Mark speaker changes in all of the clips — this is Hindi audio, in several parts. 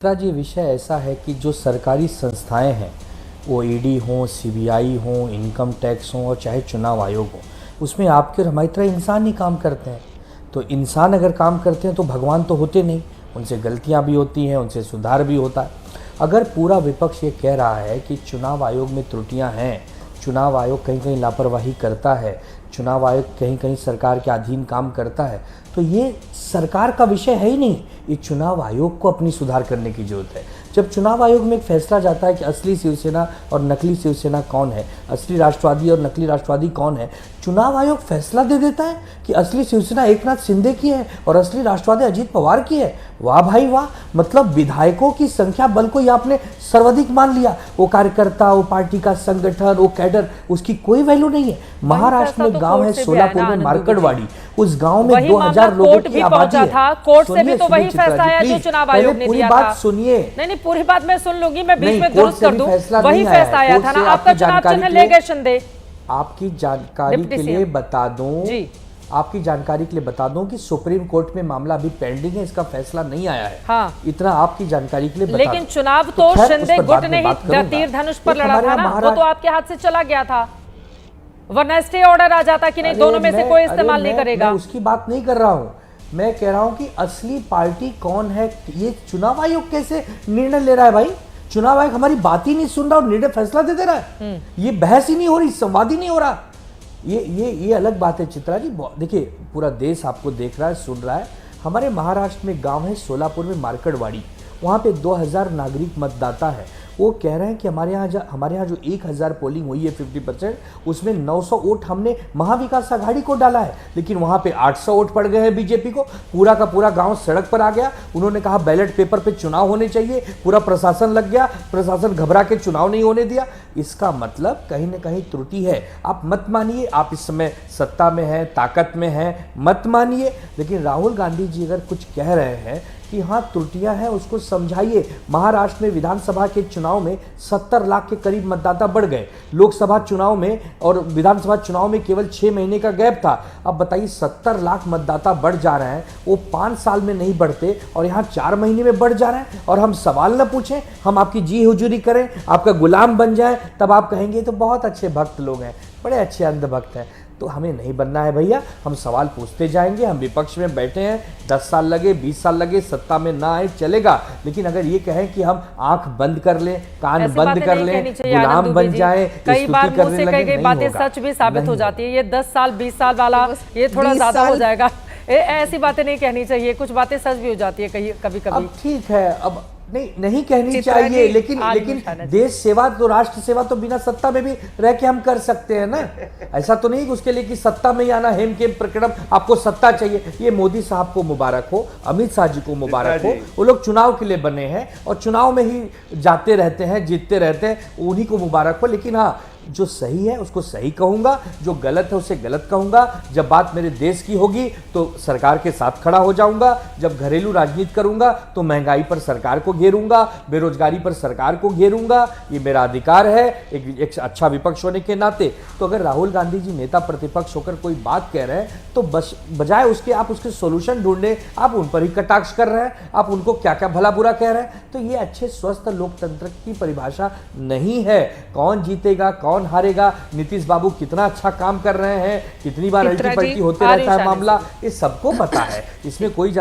Speaker 1: दूसरा जी विषय ऐसा है कि जो सरकारी संस्थाएं हैं, वो ईडी हों, सीबीआई हों, इनकम टैक्स हों और चाहे चुनाव आयोग हो, उसमें आपके और हमारी तरह इंसान ही काम करते हैं। तो इंसान अगर काम करते हैं तो भगवान तो होते नहीं, उनसे गलतियां भी होती हैं, उनसे सुधार भी होता है। अगर पूरा विपक्ष ये कह रहा है कि चुनाव आयोग में त्रुटियां हैं, चुनाव आयोग कहीं कहीं लापरवाही करता है, चुनाव आयोग कहीं कहीं सरकार के अधीन काम करता है, तो ये सरकार का विषय है ही नहीं। ये चुनाव आयोग को अपनी सुधार करने की जरूरत है। जब चुनाव आयोग में एक फैसला जाता है कि असली शिवसेना और नकली शिवसेना कौन है, असली राष्ट्रवादी और नकली राष्ट्रवादी कौन है, चुनाव आयोग फैसला दे देता है कि असली शिवसेना एकनाथ शिंदे की है और असली राष्ट्रवादी अजीत पवार की है। वाह भाई वाह, मतलब विधायकों की संख्या बल को ये आपने सर्वाधिक मान लिया। वो कार्यकर्ता, वो पार्टी का संगठन, वो कैडर, उसकी कोई वैल्यू नहीं है। महाराष्ट्र में गांव है सोलापुर में मार्कड़वाड़ी, उस गांव में 2000 लोगों की आबादी है।
Speaker 2: कोर्ट से भी तो वही फैसला आया जो चुनाव आयोग ने दिया था।
Speaker 1: पूरी बात सुनिए।
Speaker 2: नहीं, पूरी बात मैं सुन लूंगी, मैं बीच में दुरुस्त कर दूं। वही फैसला आया था ना, आपका चुनाव चिन्ह ले गए शिंदे।
Speaker 1: आपकी जानकारी के लिए बता दूं
Speaker 2: जी,
Speaker 1: आपकी जानकारी के लिए बता दूं कि सुप्रीम कोर्ट में मामला अभी पेंडिंग है, इसका फैसला नहीं आया है।
Speaker 2: हाँ,
Speaker 1: इतना आपकी जानकारी के लिए बता
Speaker 2: लेकिन चुनाव तो शिंदे गुट ने ही तीर धनुष पर लड़ा था ना, वो तो आपके हाथ से चला गया था, वरना स्टे ऑर्डर आ जाता कि नहीं दोनों में से कोई इस्तेमाल नहीं करेगा।
Speaker 1: मैं उसकी बात नहीं कर रहा हूं, मैं कह रहा हूं कि असली पार्टी कौन है। ये चुनाव आयोग कैसे निर्णय ले रहा है भाई? चुनाव आयोग हमारी बात ही नहीं सुन रहा और निर्णय फैसला दे रहा है। ये बहस ही नहीं हो रही, संवाद ही नहीं हो रहा। ये अलग बात है चित्रा जी। देखिए, पूरा देश आपको देख रहा है, सुन रहा है। हमारे महाराष्ट्र में गांव है सोलापुर में मार्कड़वाड़ी, वहां पे 2000 नागरिक मतदाता है। वो कह रहे हैं कि हमारे यहाँ जो 1000 पोलिंग हुई है 50%, उसमें 900 वोट हमने महाविकास आघाड़ी को डाला है, लेकिन वहां पे 800 वोट पड़ गए हैं बीजेपी को। पूरा का पूरा गांव सड़क पर आ गया। उन्होंने कहा बैलेट पेपर पे चुनाव होने चाहिए, पूरा प्रशासन लग गया, प्रशासन घबरा के चुनाव नहीं होने दिया। इसका मतलब कहीं ना कहीं त्रुटि है। आप मत मानिए, आप इस समय सत्ता में हैं, ताकत में हैं, मत मानिए, लेकिन राहुल गांधी जी अगर कुछ कह रहे हैं कि हाँ त्रुटियां हैं, उसको समझाइए। महाराष्ट्र में विधानसभा के चुनाव में 70 लाख के करीब मतदाता बढ़ गए। लोकसभा चुनाव में और विधानसभा चुनाव में केवल 6 महीने का गैप था। अब बताइए 70 लाख मतदाता बढ़ जा रहे हैं, वो 5 साल में नहीं बढ़ते और यहाँ 4 महीने में बढ़ जा रहे हैं। और हम सवाल न पूछें, हम आपकी जी हुजूरी करें, आपका गुलाम बन जाए, तब आप कहेंगे तो बहुत अच्छे भक्त लोग हैं, बड़े अच्छे अंधभक्त हैं। तो हमें नहीं बनना है भैया, हम सवाल पूछते जाएंगे। हम विपक्ष में बैठे हैं, 10 साल लगे, 20 साल लगे, सत्ता में ना आए चलेगा, लेकिन अगर ये कहें कि हम आंख बंद कर लें, कान बंद कर लें, गुलाम बन जाए,
Speaker 2: कई बार मुंह से कई बातें सच भी साबित हो जाती है। ये 10 साल 20 साल वाला ये थोड़ा ज्यादा हो जाएगा। ऐसी बातें नहीं कहनी चाहिए, कुछ बातें सच भी हो जाती है कभी कभी।
Speaker 1: ठीक है, अब नहीं कहनी चाहिए, लेकिन देश सेवा तो, राष्ट्र सेवा तो बिना सत्ता में भी रह के हम कर सकते हैं ना। ऐसा तो नहीं कि उसके लिए कि सत्ता में ही आना हेम के प्रकरण, आपको सत्ता चाहिए। ये मोदी साहब को मुबारक हो, अमित शाह जी को मुबारक हो, वो लोग चुनाव के लिए बने हैं और चुनाव में ही जाते रहते हैं, जीतते रहते हैं, उन्हीं को मुबारक हो। लेकिन हाँ, जो सही है उसको सही कहूंगा, जो गलत है उसे गलत कहूंगा। जब बात मेरे देश की होगी तो सरकार के साथ खड़ा हो जाऊंगा। जब घरेलू राजनीति करूंगा तो महंगाई पर सरकार को घेरूंगा, बेरोजगारी पर सरकार को घेरूंगा। ये मेरा अधिकार है एक अच्छा विपक्ष होने के नाते। तो अगर राहुल गांधी जी नेता प्रतिपक्ष होकर कोई बात कह रहे हैं तो बस बजाय उसके आप उसके सोल्यूशन ढूंढने, आप उन पर ही कटाक्ष कर रहे हैं, आप उनको क्या क्या भला बुरा कह रहे हैं। तो ये अच्छे स्वस्थ लोकतंत्र की परिभाषा नहीं है। कौन जीतेगा, कौन हारेगा, नीतीश बाबू कितना अच्छा काम कर रहे हैं, कितनी बार अल्टी पल्टी होते रहता है मामला, ये सबको पता है। इसमें कोई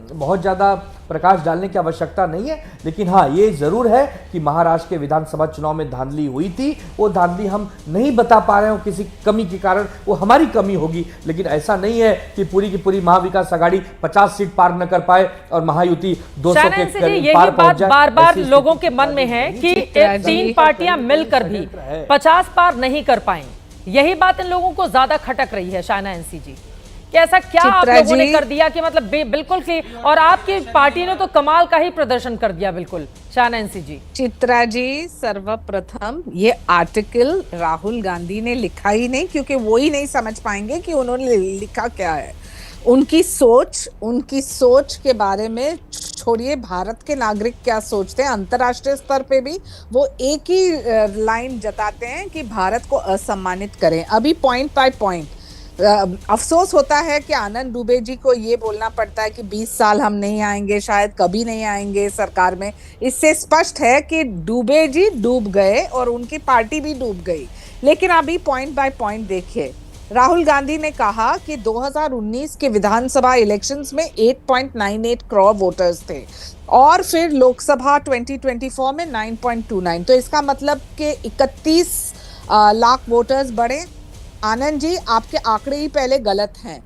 Speaker 1: बहुत ज्यादा प्रकाश डालने की आवश्यकता नहीं है। लेकिन हाँ, ये जरूर है कि महाराष्ट्र के विधानसभा चुनाव में धांधली हुई थी। वो धांधली हम नहीं बता पा रहे हो किसी कमी के कारण, वो हमारी कमी होगी। लेकिन ऐसा नहीं है कि पूरी की पूरी महाविकास आघाड़ी 50 सीट पार न कर पाए और महायुति 200 के करीब पार पहुंच जाए।
Speaker 2: बार बार लोगों के मन में है कि 3 पार्टियां मिलकर भी 50 पार नहीं कर पाएंगी। यही बात इन लोगों को ज्यादा खटक रही है। शायना एनसी जी, कैसा क्या आप लोगों ने कर दिया कि मतलब बिल्कुल सी, और आपकी पार्टी ने तो कमाल का ही प्रदर्शन कर दिया। बिल्कुल शायना एनसी जी।
Speaker 3: चित्रा जी, सर्वप्रथम ये आर्टिकल राहुल गांधी ने लिखा ही नहीं, क्योंकि वो ही नहीं समझ पाएंगे कि उन्होंने लिखा क्या है। उनकी सोच के बारे में छोड़िए, भारत के नागरिक क्या सोचते हैं, अंतर्राष्ट्रीय स्तर पे भी वो एक ही लाइन जताते हैं कि भारत को असम्मानित करें। अभी पॉइंट बाय पॉइंट अफसोस होता है कि आनंद दुबे जी को ये बोलना पड़ता है कि 20 साल हम नहीं आएंगे, शायद कभी नहीं आएंगे सरकार में। इससे स्पष्ट है कि दुबे जी डूब गए और उनकी पार्टी भी डूब गई। लेकिन अभी पॉइंट बाय पॉइंट देखिए, राहुल गांधी ने कहा कि 2019 के विधानसभा इलेक्शंस में 8.98 करोड़ वोटर्स थे और फिर लोकसभा 2024 में 9.29। तो इसका मतलब कि 31 लाख वोटर्स बढ़े। आनंद जी, आपके आंकड़े ही पहले गलत हैं।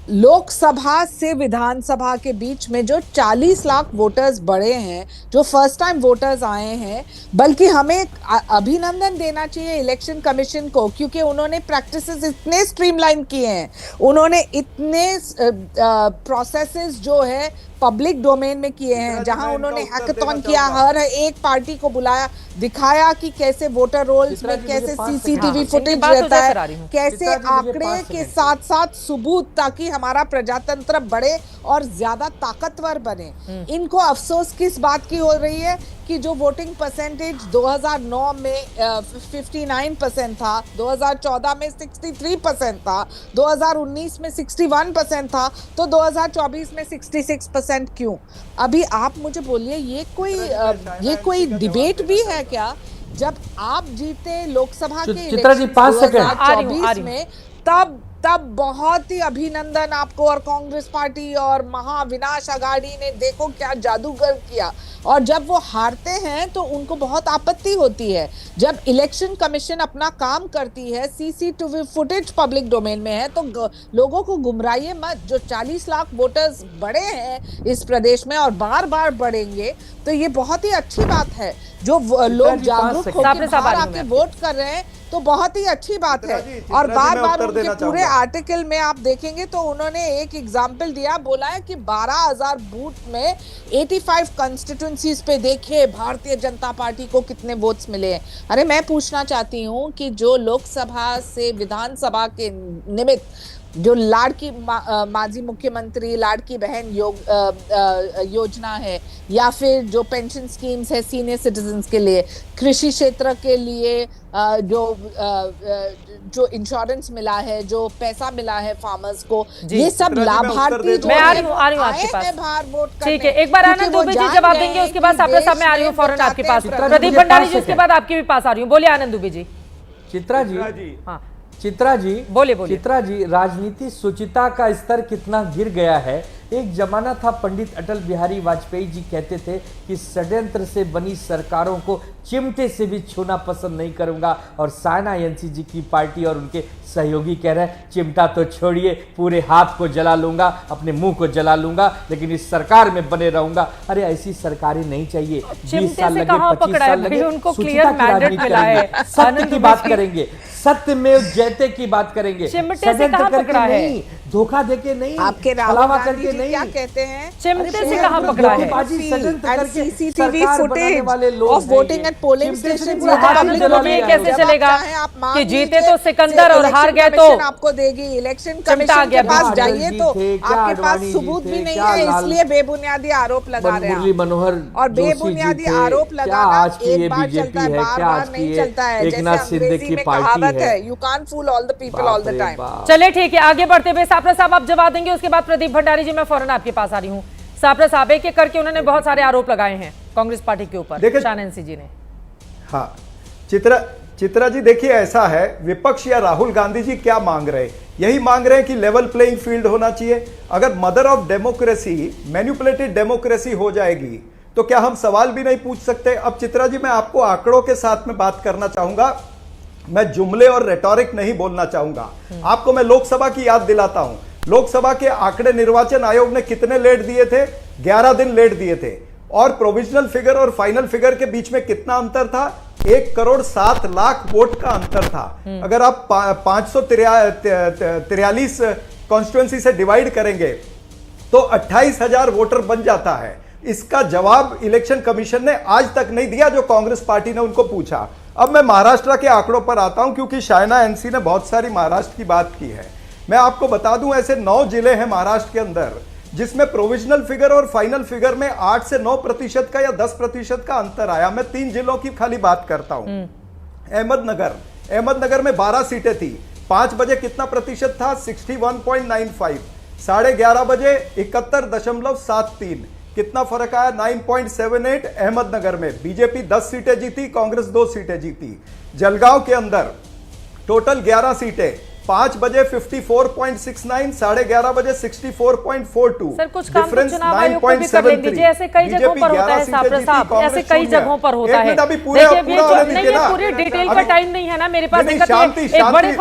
Speaker 3: लोकसभा से विधानसभा के बीच में जो 40 लाख वोटर्स बढ़े हैं, जो फर्स्ट टाइम वोटर्स आए हैं, बल्कि हमें अभिनंदन देना चाहिए इलेक्शन कमीशन को, क्योंकि उन्होंने प्रैक्टिसेस इतने स्ट्रीमलाइन किए हैं, उन्होंने इतने प्रोसेसेस जो है पब्लिक डोमेन में किए हैं, जहां उन्होंने हैकाथॉन किया, हर एक पार्टी को बुलाया, दिखाया कि कैसे वोटर रोल्स में कैसे सीसीटीवी फुटेज रहता है, कैसे आंकड़े के साथ साथ सबूत, ताकि हमारा प्रजातंत्र बढ़े और ज्यादा ताकतवर बने। इनको अफसोस किस बात की हो रही है कि जो वोटिंग परसेंटेज 2009 में 59% था, 2014 में 63% था, 2019 में 61% था, तो 2024 में 66% क्यों? अभी आप मुझे बोलिए, ये कोई डिबेट भी है क्या? जब आप जीते लोकसभा के इलेक्शन 2024 में, तब बहुत ही अभिनंदन आपको, और कांग्रेस पार्टी और महाविनाश अघाड़ी ने देखो क्या जादूगर किया। और जब वो हारते हैं तो उनको बहुत आपत्ति होती है। जब इलेक्शन कमीशन अपना काम करती है, सीसीटीवी फुटेज पब्लिक डोमेन में है, तो लोगों को गुमराइए मत। जो 40 लाख वोटर्स बढ़े हैं इस प्रदेश में और बार बार बढ़ेंगे, तो ये बहुत ही अच्छी बात है। जो लोग जागरूक होकर बाहर आके वोट कर रहे हैं, तो बहुत ही अच्छी बात है। और बार बार उनके पूरे आर्टिकल में आप देखेंगे तो उन्होंने एक एग्जाम्पल दिया, बोला है कि 12,000 बूथ में 85 कंस्टिट्यूंसीज पे देखिए भारतीय जनता पार्टी को कितने वोट्स मिले हैं। अरे मैं पूछना चाहती हूँ कि जो लोकसभा से विधानसभा के निमित्त जो लाड़की माजी मुख्यमंत्री लाड़की बहन योजना है, या फिर जो पेंशन स्कीम्स है सीनियर सिटीजन्स के लिए, कृषि क्षेत्र के लिए जो इंश्योरेंस मिला है, जो पैसा मिला है फार्मर्स को, ये सब लाभार्थी जो
Speaker 2: मैं आ रही हूँ आपके पास।
Speaker 3: बाहर वोट
Speaker 2: ठीक है, एक बार आनंद दुबे जी जवाब देंगे, उसके बाद सामने सामने आ रही हूँ फौरन आपके पास। प्रदीप भंडारी जी, उसके बाद आपके भी पास आ रही हूँ। बोलिए आनंद दुबे जी।
Speaker 1: चित्रा जी,
Speaker 2: हाँ
Speaker 1: चित्रा जी
Speaker 2: बोले।
Speaker 1: चित्रा जी, राजनीति शुचिता का स्तर कितना गिर गया है। एक जमाना था, पंडित अटल बिहारी वाजपेयी जी कहते थे कि षड्यंत्र से बनी सरकारों को चिमटे से भी छूना पसंद नहीं करूंगा, और सायना एनसी जी की पार्टी और उनके सहयोगी कह रहे हैं चिमटा तो छोड़िए, पूरे हाथ को जला लूंगा, अपने मुंह को जला लूंगा, लेकिन इस सरकार में बने रहूंगा। अरे ऐसी सरकारें नहीं चाहिए। 20 साल लगे, 25 साल लगे,
Speaker 2: उनको क्लियर मैंडेट मिला है।
Speaker 1: सत्य की बात करेंगे, सत्य में जयते की बात करेंगे, षड्यंत्र करके नहीं, धोखा देके नहीं,
Speaker 3: आपके
Speaker 1: छलावा करके नहीं।
Speaker 3: क्या कहते हैं,
Speaker 2: चिमटे से कहां पकड़ा है?
Speaker 3: CCTV footage of voting at polling stations,
Speaker 2: ये कैसे चलेगा कि जीते तो सिकंदर और हार गए तो
Speaker 3: आपको देगी। इलेक्शन कमीशन के पास जाइए तो आपके पास सबूत भी नहीं है, इसलिए बेबुनियादी आरोप लगा रहे हैं।
Speaker 1: मनोहर
Speaker 3: और बेबुनियादी आरोप लगाना एक बार चलता है, बार बार नहीं चलता है। जैसे अंग्रेजी में कहावत है, you can't fool all the people all the time.
Speaker 2: चलिए ठीक है, आगे बढ़ते हुए सापरा साहब आप जवाब देंगे, उसके बाद प्रदीप भंडारी जी मैं फौरन आपके पास आ रही हूँ। सापरा साहब, एक एक करके उन्होंने बहुत सारे आरोप लगाए हैं कांग्रेस पार्टी के ऊपर, शायना एनसी जी ने।
Speaker 4: हाँ चित्रा जी, देखिए ऐसा है, विपक्ष या राहुल गांधी जी क्या मांग रहे हैं? यही मांग रहे हैं कि लेवल प्लेइंग फील्ड होना चाहिए। अगर mother of democracy manipulated democracy हो जाएगी तो क्या हम सवाल भी नहीं पूछ सकते? अब चित्रा जी, मैं आपको आंकड़ों के साथ में बात करना चाहूंगा, मैं जुमले और रेटोरिक नहीं बोलना चाहूंगा। आपको मैं लोकसभा की याद दिलाता हूं। लोकसभा के आंकड़े निर्वाचन आयोग ने कितने लेट दिए थे? 11 दिन लेट दिए थे। और प्रोविजनल फिगर और फाइनल फिगर के बीच में कितना अंतर था? 1,07,00,000 वोट का अंतर था। अगर आप 543 कॉन्स्टिट्यूएंसी से डिवाइड करेंगे तो 28,000 वोटर बन जाता है। इसका जवाब इलेक्शन कमीशन ने आज तक नहीं दिया जो कांग्रेस पार्टी ने उनको पूछा। अब मैं महाराष्ट्र के आंकड़ों पर आता हूं, क्योंकि शायना एनसी ने बहुत सारी महाराष्ट्र की बात की है। मैं आपको बता दूं, ऐसे 9 जिले हैं महाराष्ट्र के अंदर जिसमें प्रोविजनल फिगर और फाइनल फिगर में 8 से 9% का या 10% का अंतर आया। मैं 3 जिलों की खाली बात करता हूं। अहमदनगर में 12 सीटें थी, 5 बजे कितना प्रतिशत था? 61.95। 11:30 बजे 71.73। कितना फर्क आया? 9.78। अहमदनगर में बीजेपी 10 सीटें जीती, कांग्रेस 2 सीटें जीती। जलगांव के अंदर टोटल 11 सीटें, 5 बजे 54.69, 11:30 बजे 64.42।
Speaker 2: सर कुछ काम तो चुनाव आयोग को भी कर लेने दीजिए, ऐसे कई जगहों पर होता है साहब साहब, ऐसे कई जगहों पर होता है। देखिए ये पूरी डिटेल का टाइम नहीं है ना मेरे पास, एक बड़ी